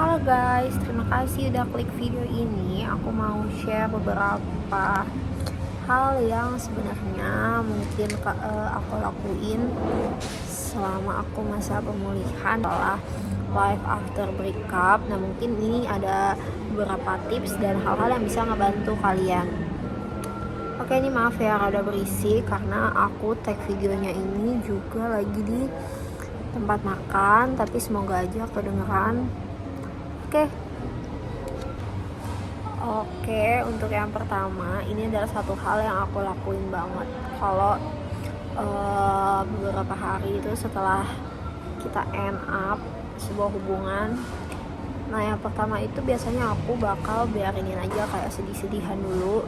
Halo guys, terima kasih udah klik video ini. Aku mau share beberapa hal yang sebenarnya mungkin aku lakuin selama aku masa pemulihan setelah life after breakup. Nah, mungkin ini ada beberapa tips dan hal-hal yang bisa ngebantu kalian. Oke, ini maaf ya rada berisik karena aku tag videonya ini juga lagi di tempat makan, tapi semoga aja kedengeran. Oke. Untuk yang pertama, ini adalah satu hal yang aku lakuin banget. Kalau beberapa hari itu setelah kita end up sebuah hubungan, nah yang pertama itu biasanya aku bakal biarinin aja kayak sedih-sedihan dulu.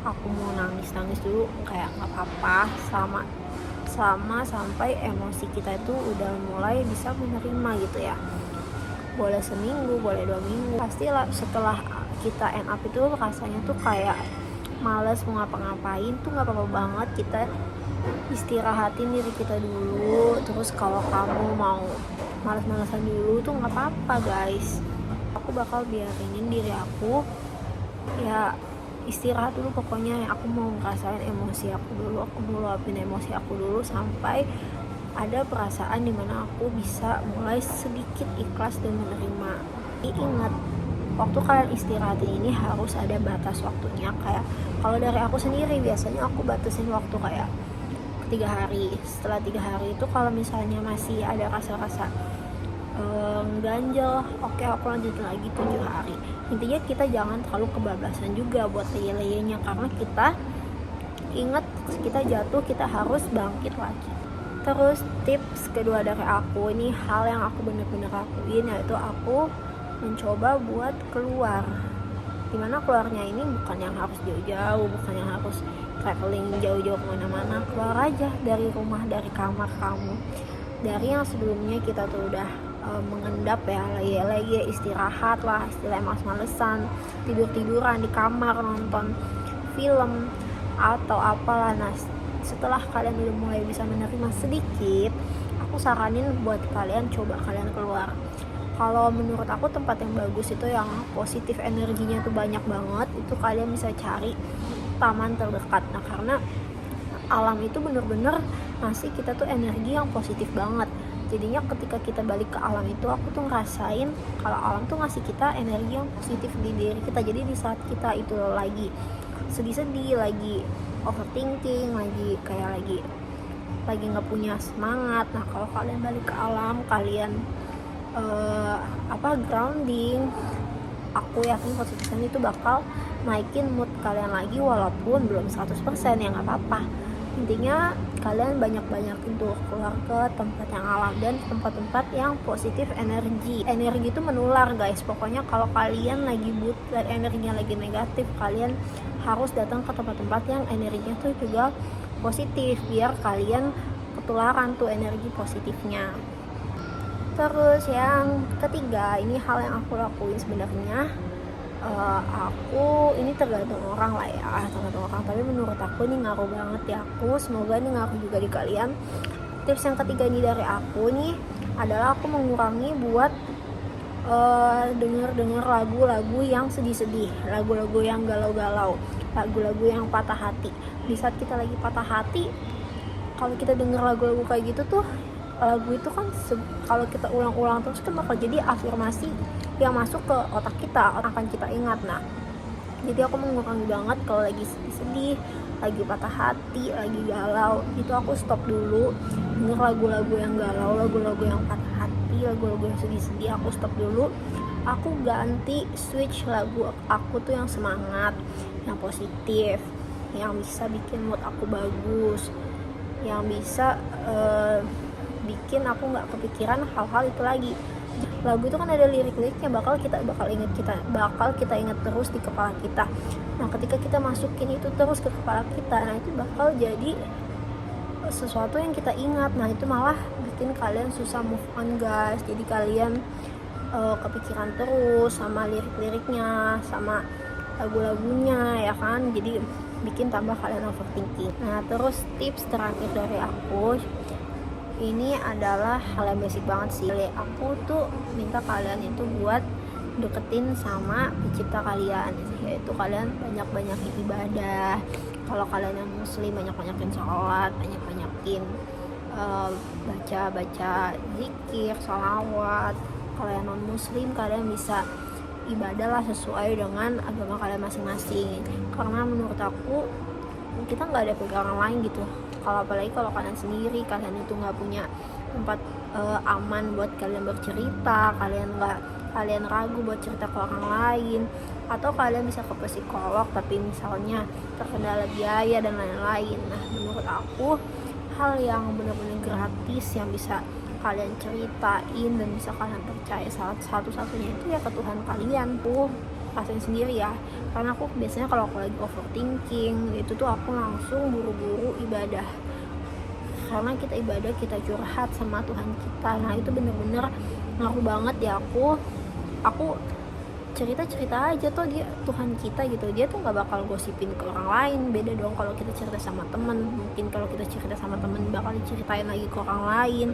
Aku mau nangis dulu, kayak nggak apa-apa selama sampai emosi kita itu udah mulai bisa menerima gitu ya. Boleh seminggu, boleh 2 minggu, pastilah setelah kita end up itu rasanya tuh kayak males mau ngapa-ngapain tuh nggak apa-apa banget, kita istirahatin diri kita dulu. Terus kalau kamu mau males-malesan dulu tuh nggak apa-apa guys, aku bakal biarinin diri aku ya istirahat dulu. Pokoknya aku mau ngerasain emosi aku dulu, aku mau luapin emosi aku dulu sampai ada perasaan dimana aku bisa mulai sedikit ikhlas dan menerima. Ingat, waktu kalian istirahatin ini harus ada batas waktunya. Kayak kalau dari aku sendiri biasanya aku batasin waktu kayak 3 hari. Setelah 3 hari itu kalau misalnya masih ada rasa-rasa ganjel, oke aku lanjutin lagi 7 hari. Intinya kita jangan terlalu kebablasan juga buat leye-leyenya, karena kita ingat kita jatuh, kita harus bangkit lagi. Terus tips kedua dari aku, ini hal yang aku bener-bener lakuin, yaitu aku mencoba buat keluar. Dimana keluarnya ini bukan yang harus jauh-jauh, bukan yang harus traveling jauh-jauh kemana-mana. Keluar aja dari rumah, dari kamar kamu, dari yang sebelumnya kita tuh udah mengendap ya, lagi istirahat lah, istilah males-malesan, tidur-tiduran di kamar, nonton film atau apalah. Nah, setelah kalian udah mulai bisa menerima sedikit, aku saranin buat kalian coba kalian keluar. Kalau menurut aku tempat yang bagus itu yang positif energinya tuh banyak banget, itu kalian bisa cari taman terdekat. Nah, karena alam itu bener-bener ngasih kita tuh energi yang positif banget. Jadinya ketika kita balik ke alam itu, aku tuh ngerasain kalau alam tuh ngasih kita energi yang positif di diri kita. Jadi di saat kita itu lagi sedih-sedih, lagi overthinking, lagi nggak punya semangat, nah kalau kalian balik ke alam, kalian grounding, aku yakin konsistensi itu bakal naikin mood kalian lagi, walaupun belum 100% ya nggak apa-apa. Intinya kalian banyak-banyakin tuh keluar ke tempat yang alam dan tempat-tempat yang positif energi itu menular guys. Pokoknya kalau kalian lagi energinya lagi negatif, kalian harus datang ke tempat-tempat yang energinya tuh juga positif, biar kalian ketularan tuh energi positifnya. Terus yang ketiga, ini hal yang aku lakuin sebenarnya, aku ini tergantung orang lah ya, tapi menurut aku ini ngaruh banget di aku, semoga ini ngaruh juga di kalian. Tips yang ketiga ini dari aku nih adalah aku mengurangi buat denger lagu-lagu yang sedih-sedih, lagu-lagu yang galau-galau, lagu-lagu yang patah hati. Di saat kita lagi patah hati, kalau kita denger lagu-lagu kayak gitu tuh, lagu itu kan kalau kita ulang-ulang terus kan bakal jadi afirmasi yang masuk ke otak kita, akan kita ingat. Nah, jadi aku mengurangi banget kalau lagi sedih, lagi patah hati, lagi galau, itu aku stop dulu denger lagu-lagu yang galau, lagu-lagu yang patah hati, lagu-lagu yang sedih-sedih, aku stop dulu. Aku ganti switch lagu aku tuh yang semangat, yang positif, yang bisa bikin mood aku bagus, yang bisa bikin aku nggak kepikiran hal-hal itu lagi. Lagu itu kan ada lirik-liriknya, bakal kita ingat terus di kepala kita. Nah, ketika kita masukin itu terus ke kepala kita, nah itu bakal jadi sesuatu yang kita ingat. Nah, itu malah bikin kalian susah move on guys. Jadi kalian kepikiran terus sama lirik-liriknya, sama lagu-lagunya ya kan, jadi bikin tambah kalian overthinking. Nah, terus tips terakhir dari aku, ini adalah hal yang basic banget sih. Aku tuh minta kalian itu buat deketin sama pencipta kalian, yaitu kalian banyak-banyakin ibadah. Kalau kalian yang muslim, banyak-banyakin sholat, banyak-banyakin baca zikir, sholawat. Kalau yang non muslim, kalian bisa ibadah lah sesuai dengan agama kalian masing-masing. Karena menurut aku kita nggak ada pegangan lain gitu. Kalau apalagi kalau kalian sendiri, kalian itu nggak punya tempat aman buat kalian bercerita, kalian ragu buat cerita ke orang lain, atau kalian bisa ke psikolog tapi misalnya terkendala biaya dan lain-lain. Nah, menurut aku hal yang benar-benar gratis yang bisa kalian ceritain dan bisa kalian percaya satu-satunya itu ya ke Tuhan kalian. Rasain sendiri ya, karena aku biasanya kalau aku lagi overthinking itu tuh aku langsung buru-buru ibadah, karena kita ibadah, kita curhat sama Tuhan kita. Nah itu bener-bener ngaruh banget ya. Aku cerita aja tuh dia Tuhan kita gitu, dia tuh nggak bakal gosipin ke orang lain. Beda dong kalau kita cerita sama temen, mungkin kalau kita cerita sama temen bakal diceritain lagi ke orang lain,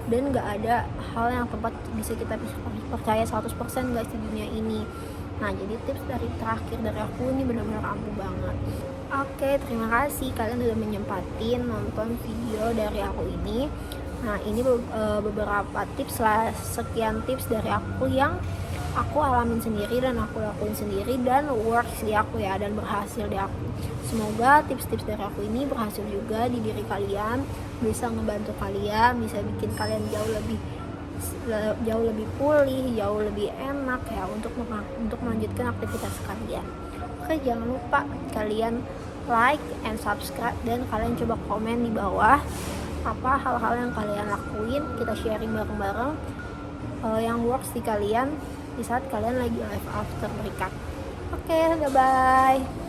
dan nggak ada hal yang tempat bisa kita percaya 100% guys di dunia ini. Nah jadi tips terakhir dari aku ini benar-benar ampuh banget. Oke, terima kasih kalian udah menyempatin nonton video dari aku ini. Nah ini beberapa tips lah, sekian tips dari aku yang aku alamin sendiri dan aku lakuin sendiri dan works di aku ya, dan berhasil di aku. Semoga tips-tips dari aku ini berhasil juga di diri kalian, bisa ngebantu kalian, bisa bikin kalian jauh lebih pulih, jauh lebih enak ya untuk melanjutkan aktivitas kalian. Oke, jangan lupa kalian like and subscribe, dan kalian coba komen di bawah apa hal-hal yang kalian lakuin, kita sharing bareng-bareng yang works di kalian di saat kalian lagi live after breakup. Oke, bye-bye.